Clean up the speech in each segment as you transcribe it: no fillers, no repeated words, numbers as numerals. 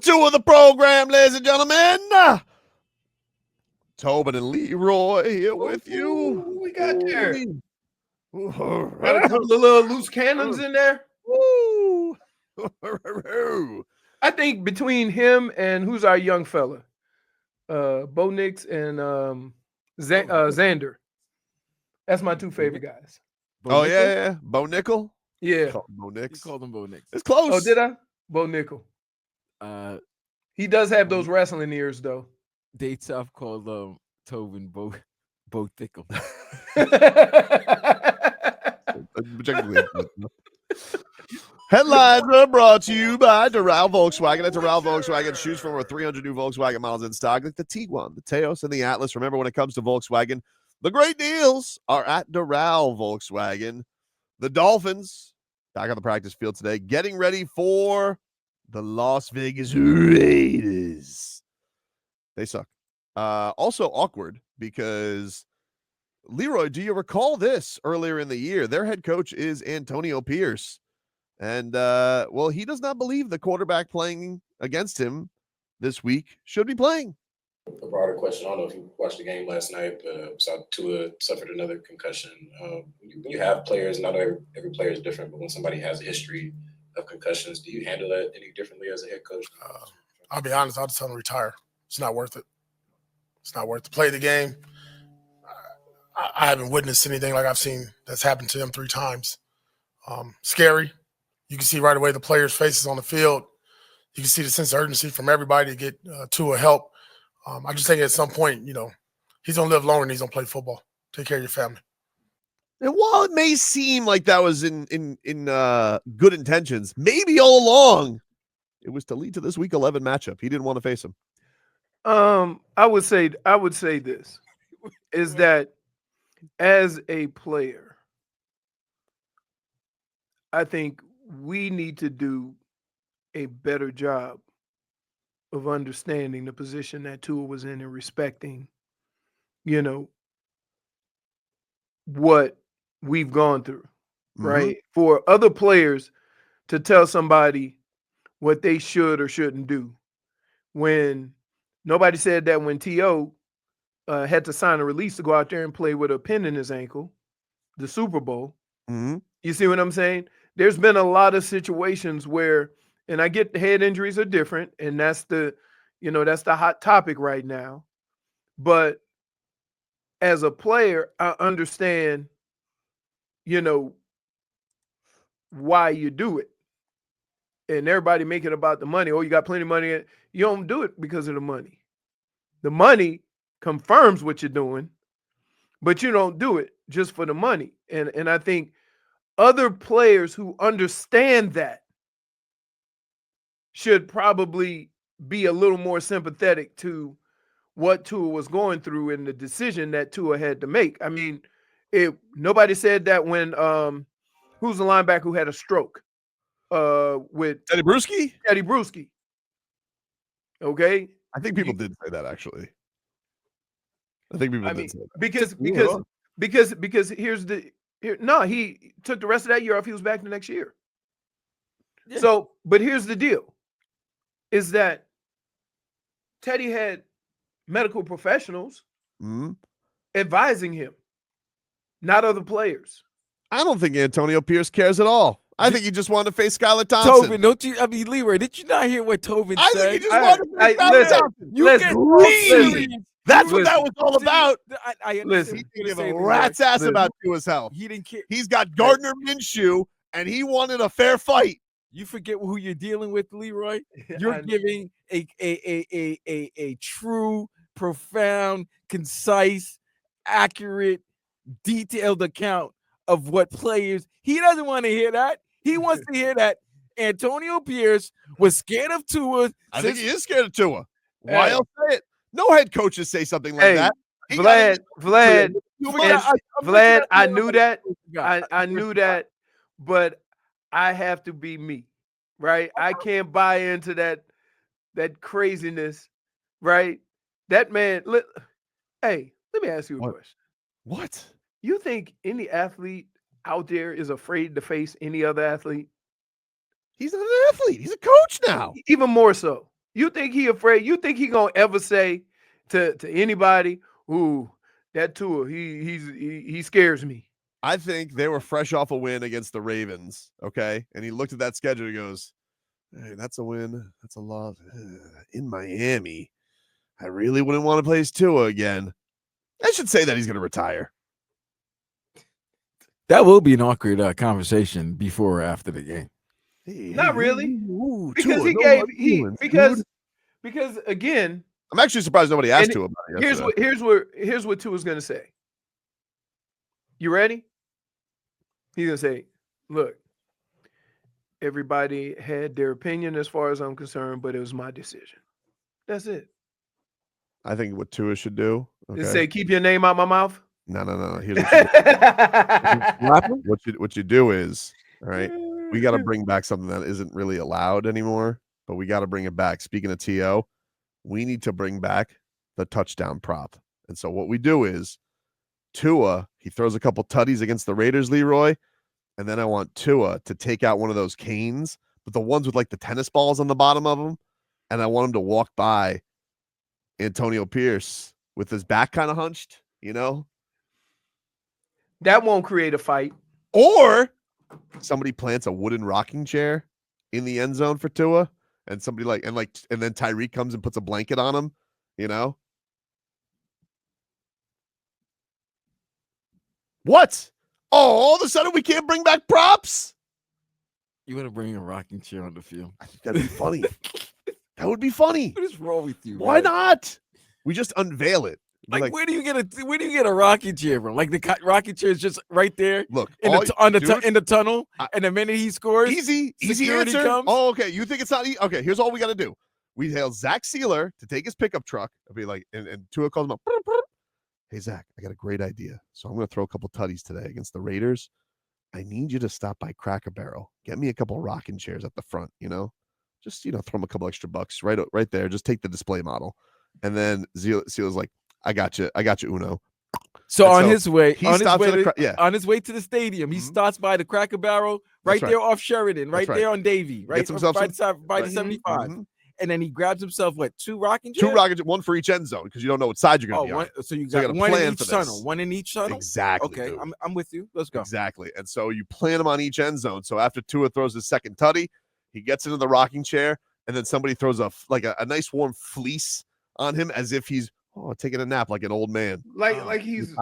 two of the program, ladies and gentlemen. Tobin and Leroy here with you. Who we got there? Got a couple of little loose cannons in there. Woo. I think between him and who's our young fella? Bo Nix and Xander. That's my two favorite guys. Bo Nickel? Yeah. Bo Nickel? Yeah. Bo Nix. You called him Bo Nix. It's close. Oh, did I? Bo Nickel. He does have those wrestling ears, though. They tough called Tobin Bo Thickle. Headlines are brought to you by Doral Volkswagen. At Doral Volkswagen, choose from over 300 new Volkswagen models in stock, like the Tiguan, the Taos, and the Atlas. Remember, when it comes to Volkswagen, the great deals are at Doral Volkswagen. The Dolphins back on the practice field today, getting ready for the Las Vegas Raiders. They suck. Also awkward because, Leroy, do you recall this earlier in the year? Their head coach is Antonio Pierce. And, well, he does not believe the quarterback playing against him this week should be playing. A broader question. I don't know if you watched the game last night, but saw Tua suffered another concussion. When you have players, not every player is different, but when somebody has a history of concussions, do you handle that any differently as a head coach? I'll be honest, I'll just tell him to retire. It's not worth it. It's not worth to play the game. I haven't witnessed anything like I've seen that's happened to him 3 times. Scary. You can see right away the players' faces on the field. You can see the sense of urgency from everybody to get Tua help. I just think at some point, he's going to live longer and he's going to play football. Take care of your family. And while it may seem like that was in good intentions, maybe all along it was to lead to this Week 11 matchup. He didn't want to face him. I would say this is that as a player, I think we need to do a better job of understanding the position that Tua was in and respecting, what we've gone through, right? For other players to tell somebody what they should or shouldn't do, when nobody said that when T.O. had to sign a release to go out there and play with a pin in his ankle, the Super Bowl. You see what I'm saying? There's been a lot of situations where, and I get the head injuries are different, and that's the hot topic right now. But as a player, I understand, why you do it. And everybody make it about the money. Oh, you got plenty of money. You don't do it because of the money. The money confirms what you're doing, but you don't do it just for the money. And I think other players who understand that should probably be a little more sympathetic to what Tua was going through and the decision that Tua had to make. I mean, nobody said that when who's the linebacker who had a stroke with Teddy Bruschi? Teddy Bruschi. Okay? I think people did say that, actually. I think people did say that. Because he took the rest of that year off. He was back the next year. Yeah. So, but here's the deal, is that Teddy had medical professionals advising him, not other players. I don't think Antonio Pierce cares at all. I think he just wanted to face Skylar Thompson. Tobin, Leroy, did you not hear what Tobin said? I think he just wanted to face Skylar Thompson. That's what that was all about. I listen, he didn't give a rat's ass about Tua's health. He didn't care. He's got Gardner Minshew, and he wanted a fair fight. You forget who you're dealing with, Leroy. You're giving a true, profound, concise, accurate, detailed account of what players. He doesn't want to hear that. He wants to hear that Antonio Pierce was scared of Tua. I think he is scared of Tua. Why else say it? No head coaches say something like that. Vlad, I knew that. I knew that, but I have to be me, right? I can't buy into that craziness, right? That man. Hey, let me ask you a question. What? You think any athlete out there is afraid to face any other athlete? He's not an athlete. He's a coach now. Even more so. You think he afraid? You think he gonna ever say to anybody, "Ooh, that Tua, he scares me." I think they were fresh off a win against the Ravens, okay? And he looked at that schedule. He goes, "Hey, that's a win. That's a loss in Miami. I really wouldn't want to play Tua again." I should say that he's going to retire. That will be an awkward conversation before or after the game. Not really, because Tua, because again, I'm actually surprised nobody asked Tua about it yesterday. Here's what Tua's gonna say. You ready? He's gonna say, "Look, everybody had their opinion as far as I'm concerned, but it was my decision." That's it. I think what Tua should do. Okay. Say, "Keep your name out my mouth." No. Here's what you do is, all right, we got to bring back something that isn't really allowed anymore, but we got to bring it back. Speaking of TO, we need to bring back the touchdown prop. And so what we do is Tua, he throws a couple tutties against the Raiders, Leroy, and then I want Tua to take out one of those canes, but the ones with like the tennis balls on the bottom of them, and I want him to walk by Antonio Pierce with his back kind of hunched, you know? That won't create a fight. Or somebody plants a wooden rocking chair in the end zone for Tua, and somebody and then Tyreek comes and puts a blanket on him, you know? What? Oh, all of a sudden we can't bring back props? You want to bring a rocking chair on the field? I think that'd be funny. That would be funny. What is wrong with you? Why man? not? We just unveil it. Like, where do you get a rocking chair from? Like the rocking chair is just right there. Look, in the tunnel, and the minute he scores, easy answer. Comes. Oh, okay. You think it's not easy? Okay, here's all we got to do. We hail Zach Sealer to take his pickup truck. I'll be like, and Tua calls him up. Hey, Zach, I got a great idea. So I'm going to throw a couple tutties today against the Raiders. I need you to stop by Cracker Barrel. Get me a couple rocking chairs at the front, you know? Just, throw him a couple extra bucks right there. Just take the display model. And then Sealer's like, I got you, Uno. So on his way to the stadium, he Mhm. stops by the Cracker Barrel right there off Sheridan, right there on Davie, right Gets himself by the 75. Mhm. And then he grabs himself two rocking chairs? Two rocking chairs, one for each end zone because you don't know what side you're going to be on. So you got one in each tunnel. One in each tunnel? Exactly. Okay, I'm with you. Let's go. Exactly. And so you plant them on each end zone. So after Tua throws his second tutty, he gets into the rocking chair, and then somebody throws a nice warm fleece on him as if he's taking a nap like an old man. Like he's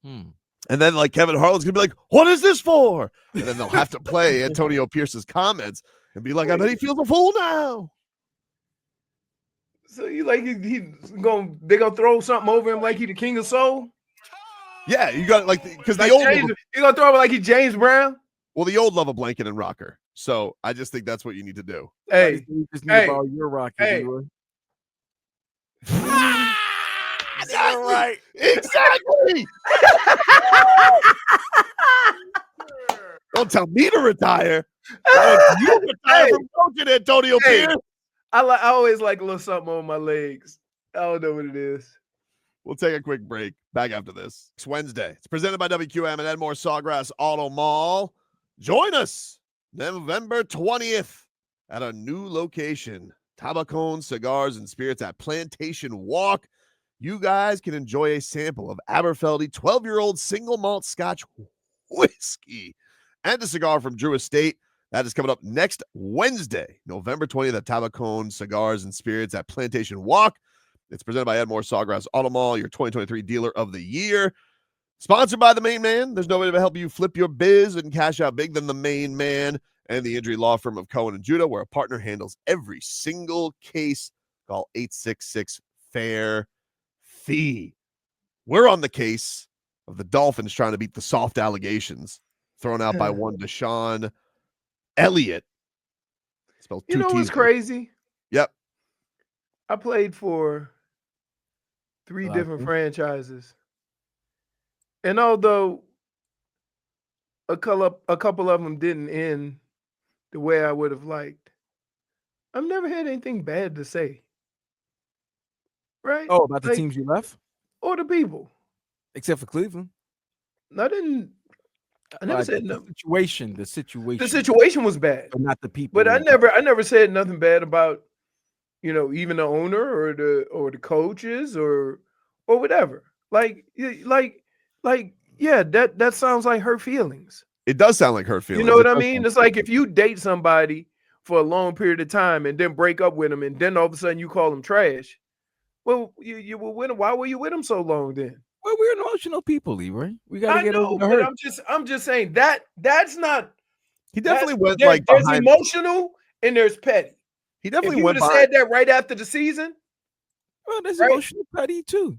And then Kevin Harlan's gonna be like, "What is this for?" And then they'll have to play Antonio Pierce's comments and be like, "I bet he feels a fool now." So they're gonna throw something over him like he the king of soul? Yeah, you got because the old you're gonna throw him like he James Brown? Well, the old love a blanket and rocker. So I just think that's what you need to do. Hey, you just need to borrow your rocker. Hey. That's right. Exactly. Don't tell me to retire. You retire from coaching, Antonio Pierce. I always like a little something on my legs. I don't know what it is. We'll take a quick break. Back after this. It's Wednesday. It's presented by WQM and Edmore Sawgrass Auto Mall. Join us November 20th at a new location. Tabacón Cigars and Spirits at Plantation Walk. You guys can enjoy a sample of Aberfeldy 12-year-old single malt Scotch whiskey and a cigar from Drew Estate. That is coming up next Wednesday, November 20th at Tabacón Cigars and Spirits at Plantation Walk. It's presented by Edmore Sawgrass Auto Mall, your 2023 Dealer of the Year. Sponsored by the main man. There's nobody to help you flip your biz and cash out big than the main man and the injury law firm of Cohen and Judah, where a partner handles every single case. Call 866-FAIR-FEE. We're on the case of the Dolphins trying to beat the soft allegations thrown out by one Deshon Elliott. Spelled You know what's crazy? Yep. I played for 3 different franchises. And although a couple of them didn't end the way I would have liked, I've never had anything bad to say. Right? Oh, about the teams you left? Or the people. Except for Cleveland. I never said the nothing. situation. The situation. The situation was bad. But not the people. But I never said nothing bad about even the owner or the coaches or whatever. Like, yeah, that sounds like hurt feelings. It does sound like hurt feelings. You know what I mean? It's like if you date somebody for a long period of time and then break up with them, and then all of a sudden you call them trash. Well, you were with them. Why were you with them so long then? Well, we're emotional people, Leroy. We got to get over the but hurt. I'm just saying that's not. He definitely went there's behind. Emotional and there's petty. He definitely if you went would have said that right after the season. Well, there's emotional petty too.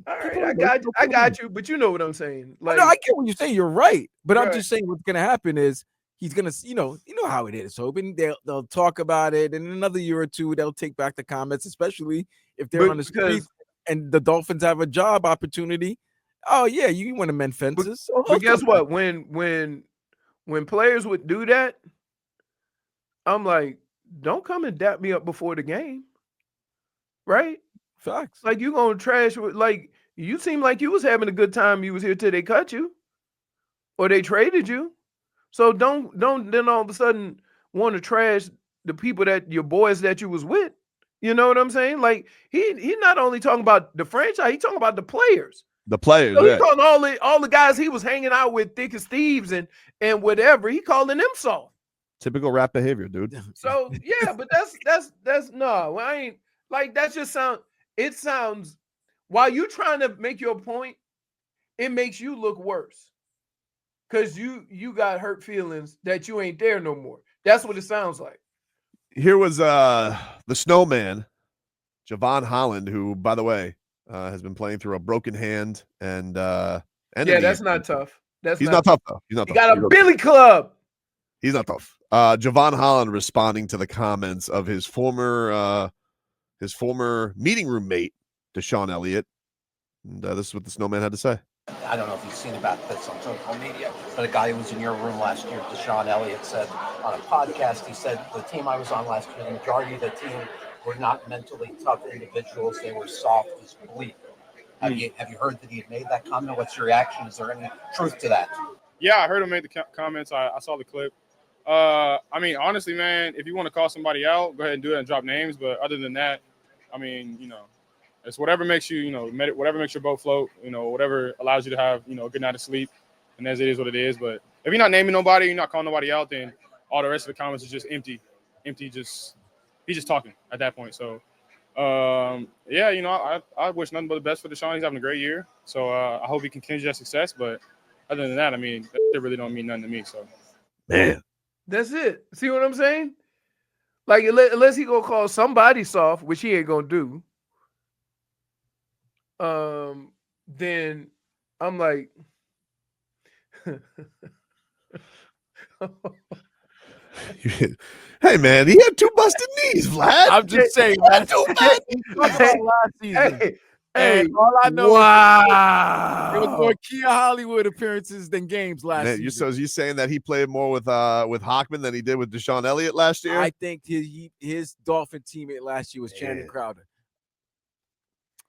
All right, I got you, but you know what I'm saying. Like, no, I get what you're saying. You're right, but right. I'm just saying what's gonna happen is he's gonna, you know how it is. Philbin, they'll talk about it, and in another year or two, they'll take back the comments, especially if they're on the street and the Dolphins have a job opportunity. Oh yeah, you want to mend fences. But guess what? When players would do that, I'm like, don't come and dap me up before the game, right? Facts. Like you gonna trash with, like, you seem like you was having a good time. You was here till they cut you, or they traded you. So don't then all of a sudden want to trash the people that your boys that you was with. You know what I'm saying? Like he not only talking about the franchise, he talking about the players. The players. So he calling all the guys he was hanging out with, thick as thieves and whatever. He calling them soft. Typical rap behavior, dude. So yeah, but that's no. I ain't like that. Just sound. It sounds, while you trying to make your point, it makes you look worse because you got hurt feelings that you ain't there no more. That's what it sounds like. Here was the snowman, Javon Holland, who, by the way, has been playing through a broken hand and that's not tough. He's not tough though. He's not. He got a billy club. He's not tough. Javon Holland responding to the comments of his former meeting roommate, Deshon Elliott. And this is what the snowman had to say. I don't know if you've seen about this on social media, but a guy who was in your room last year, Deshon Elliott, said on a podcast, he said, the team I was on last year, the majority of the team were not mentally tough individuals. They were soft as bleak. Have you heard that he had made that comment? What's your reaction? Is there any truth to that? Yeah, I heard him make the comments. I saw the clip. I mean, honestly, man, if you want to call somebody out, go ahead and do it and drop names. But other than that, I mean, it's whatever makes you, whatever makes your boat float, whatever allows you to have, a good night of sleep. And as it is what it is. But if you're not naming nobody, you're not calling nobody out, then all the rest of the comments is just empty. He's just talking at that point. So, yeah, I wish nothing but the best for Deshon. He's having a great year. So I hope he continues that success. But other than that, I mean, that really don't mean nothing to me. So, man, that's it. See what I'm saying? Like, unless he gonna call somebody soft, which he ain't gonna do, then I'm like, hey man, he had 2 busted knees, Vlad. I'm just saying, man. Last season. Hey, all I know wow. There was more Kia Hollywood appearances than games last season. So is you saying that he played more with Hockman than he did with Deshon Elliott last year? I think his Dolphin teammate last year was Channing Crowder.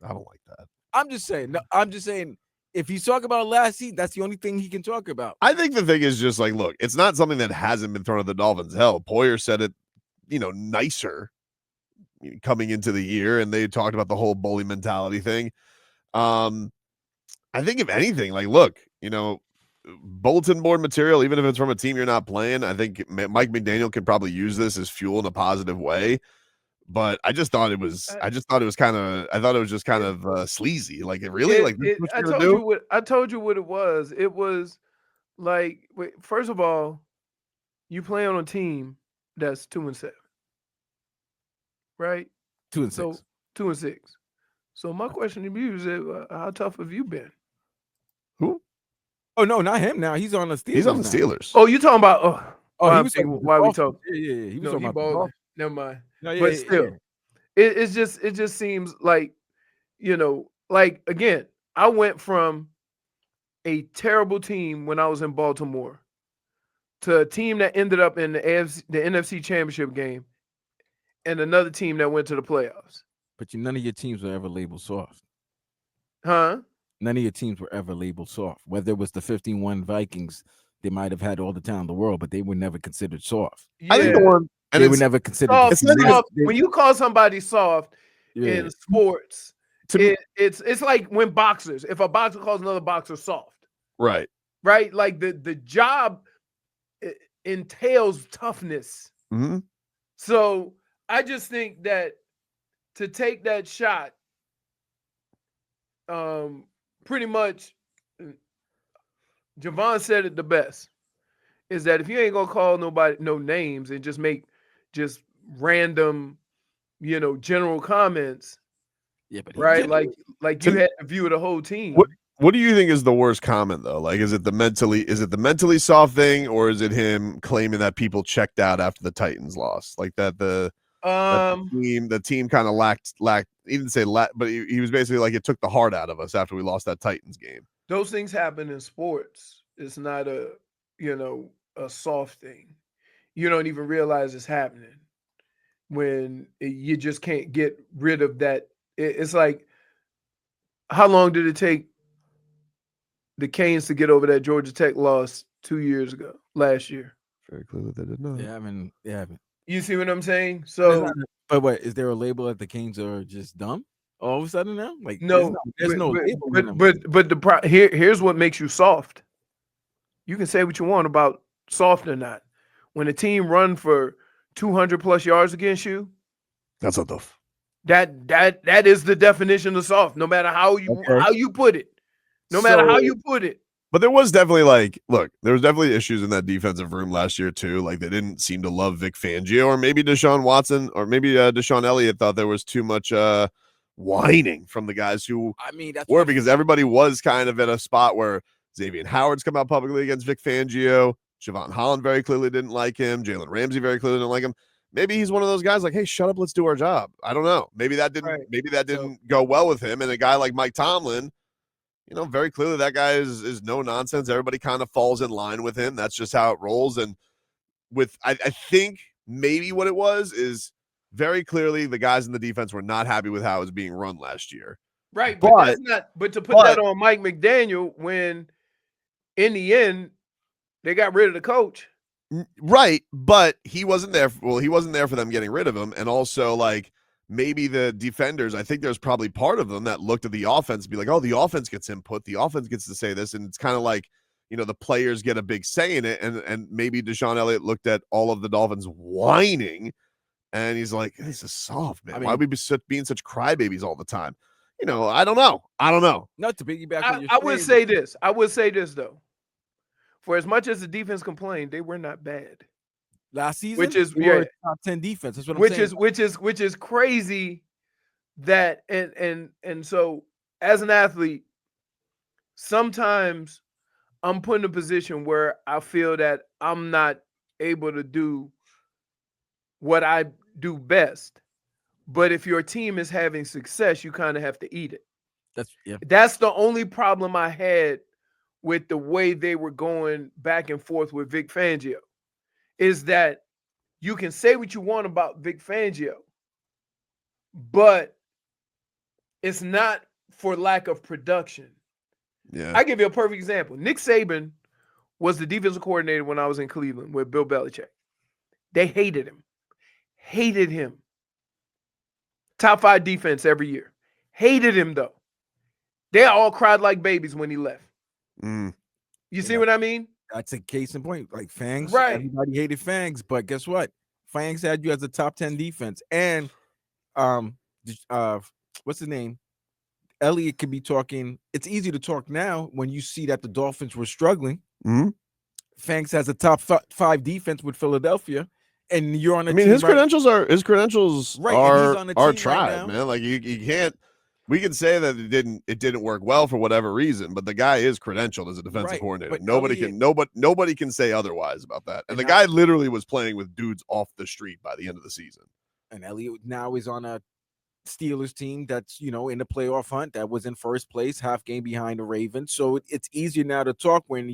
I don't like that. I'm just saying. No, I'm just saying. If he's talking about last season, that's the only thing he can talk about. I think the thing is just like, look, it's not something that hasn't been thrown at the Dolphins. Hell, Poyer said it, nicer coming into the year, and they talked about the whole bully mentality thing. I think if anything, like, look, bulletin board material, even if it's from a team you're not playing, I think Mike McDaniel could probably use this as fuel in a positive way. But I just thought it was just kind of sleazy. Like, it really, I told you what it was. It was like, first of all, you play on a team that's 2-7, right? 2-6. So 2-6. So my question to you is, how tough have you been? Who? Oh no, not him. Now he's on the Steelers. He's on the Steelers. Oh, you talking about? He was why we talking? Yeah. He was talking about. Never mind. No, yeah, but still, it just seems like, like, again, I went from a terrible team when I was in Baltimore to a team that ended up in the NFC Championship game, and another team that went to the playoffs. But none of your teams were ever labeled soft. Huh? None of your teams were ever labeled soft. Whether it was the 15-1 Vikings, they might have had all the talent in the world, but they were never considered soft. Yeah. I think the one, And they would never consider soft, It's not even- soft. When you call somebody soft in sports, it's like when boxers. If a boxer calls another boxer soft, right? Like the job entails toughness. Mm-hmm. So I just think that to take that shot, pretty much, Javon said it the best, is that if you ain't gonna call nobody no names and just make just random, general comments, but right? Like you had to view the whole team. What do you think is the worst comment though? Like, is it the mentally soft thing, or is it him claiming that people checked out after the Titans lost? Like that the team kind of lacked. He didn't say lack, but he was basically like, it took the heart out of us after we lost that Titans game. Those things happen in sports. It's not a soft thing. You don't even realize it's happening when you just can't get rid of that. It's like, how long did it take the Canes to get over that Georgia Tech loss last year? Very clearly they did not. They haven't. You see what I'm saying? So, but what is there a label that the Canes are just dumb all of a sudden now? Like, no, there's no label. But here's what makes you soft. You can say what you want about soft or not. When a team run for 200 plus yards against you, that's not tough. That is the definition of soft. No matter how you put it, how you put it. But there was definitely there was definitely issues in that defensive room last year too. Like they didn't seem to love Vic Fangio, or maybe Deshaun Watson, or maybe Deshon Elliott thought there was too much whining from the guys who because everybody was kind of at a spot where Xavier Howard's come out publicly against Vic Fangio. Javon Holland very clearly didn't like him. Jalen Ramsey very clearly didn't like him. Maybe he's one of those guys like, hey, shut up, let's do our job. I don't know. Maybe that didn't go well with him. And a guy like Mike Tomlin, very clearly that guy is no nonsense. Everybody kind of falls in line with him. That's just how it rolls. And I think maybe what it was is very clearly the guys in the defense were not happy with how it was being run last year. Right. But to put that on Mike McDaniel when in the end they got rid of the coach. Right. But he wasn't there. Well, he wasn't there for them getting rid of him. And also maybe the defenders, I think there's probably part of them that looked at the offense and be like, oh, the offense gets input. The offense gets to say this. And it's kind of like, the players get a big say in it. And maybe Deshon Elliott looked at all of the Dolphins whining and he's like, this is soft, man. Why are we being such crybabies all the time? I don't know. Not to piggyback on your I would say this, though. For as much as the defense complained, they were not bad last season, which is top 10 defense. That's what I'm saying. Which is crazy. That and so as an athlete, sometimes I'm put in a position where I feel that I'm not able to do what I do best. But if your team is having success, you kind of have to eat it. That's the only problem I had with the way they were going back and forth with Vic Fangio, is that you can say what you want about Vic Fangio, but it's not for lack of production. Yeah. I give you a perfect example. Nick Saban was the defensive coordinator when I was in Cleveland with Bill Belichick. They hated him. Top 5 defense every year. Hated him, though. They all cried like babies when he left. You see what I mean? That's a case in point. Like Fangs, right? Everybody hated Fangs, but guess what? Fangs had you as a top 10 defense, and what's his name? Elliott could be talking. It's easy to talk now when you see that the Dolphins were struggling. Fangs has a top 5 defense with Philadelphia, and you're on a team. His credentials are tried, right, man. Like you can't. We can say that it didn't work well for whatever reason, but the guy is credentialed as a defensive coordinator. But Nobody can say otherwise about that. And the guy literally was playing with dudes off the street by the end of the season. And Elliott now is on a Steelers team that's in the playoff hunt, that was in first place, half game behind the Ravens. So it's easier now to talk when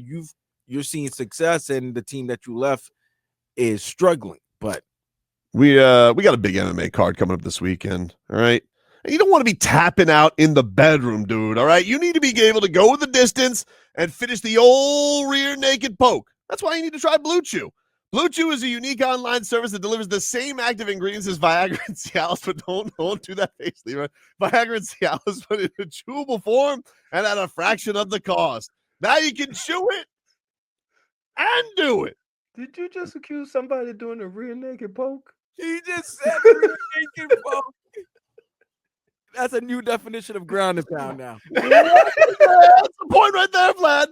you're seeing success and the team that you left is struggling. But we got a big MMA card coming up this weekend. All right. You don't want to be tapping out in the bedroom, dude, all right? You need to be able to go the distance and finish the old rear naked poke. That's why you need to try Blue Chew. Blue Chew is a unique online service that delivers the same active ingredients as Viagra and Cialis, but don't do that face, Leroy. Viagra and Cialis, but in a chewable form and at a fraction of the cost. Now you can chew it and do it. Did you just accuse somebody of doing a rear naked poke? He just said rear naked poke. That's a new definition of ground and pound now. That's the point right there, Vlad.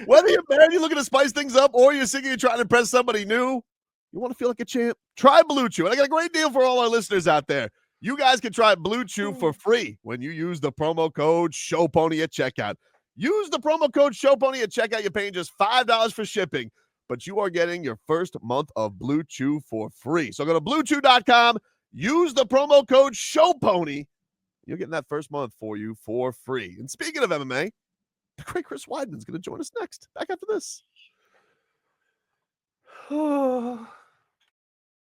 Whether you're married, you're looking to spice things up, or you're single, you're trying to impress somebody new, you want to feel like a champ, try Blue Chew. And I got a great deal for all our listeners out there. You guys can try Blue Chew for free when you use the promo code SHOWPONY at checkout. Use the promo code SHOWPONY at checkout. You're paying just $5 for shipping, but you are getting your first month of Blue Chew for free. So go to BlueChew.com, use the promo code SHOWPONY. You're getting that first month for you for free. And speaking of MMA, the great Chris Weidman's going to join us next. Back after this.